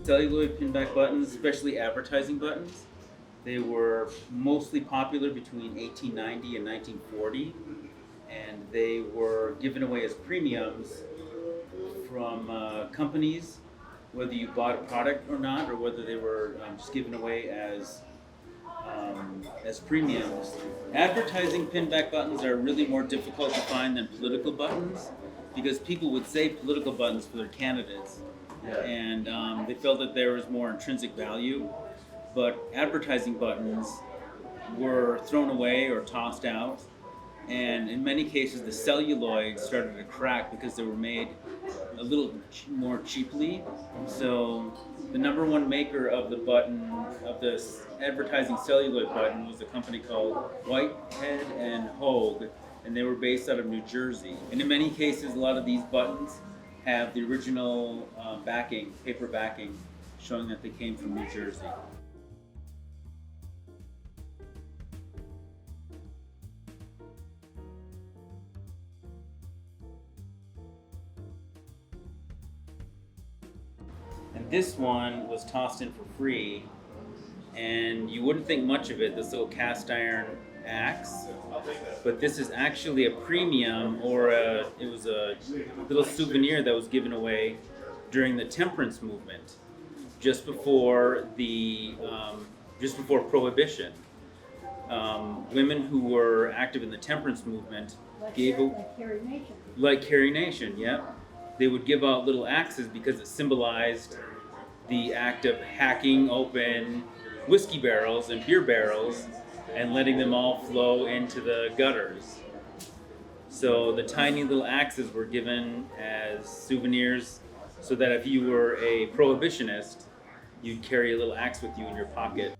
celluloid pinback buttons, especially advertising buttons. They were mostly popular between 1890 and 1940, and they were given away as premiums from companies, whether you bought a product or not, or whether they were just given away as premiums. Advertising pinback buttons are really more difficult to find than political buttons because people would say political buttons for their candidates, and they felt that there was more intrinsic value. But advertising buttons were thrown away or tossed out, and in many cases the celluloid started to crack because they were made a little more cheaply. So the number one maker of the button, of this advertising celluloid button, was a company called Whitehead and Hogue, and they were based out of New Jersey. And in many cases, a lot of these buttons have the original backing, paper backing, showing that they came from New Jersey. And this one was tossed in for free, and you wouldn't think much of it, this little cast iron axe, but this is actually a premium, or it was a little souvenir that was given away during the temperance movement, just before Prohibition. Women who were active in the temperance movement like Carrie Nation, yeah. They would give out little axes because it symbolized the act of hacking open whiskey barrels and beer barrels and letting them all flow into the gutters. So the tiny little axes were given as souvenirs so that if you were a prohibitionist, you'd carry a little axe with you in your pocket.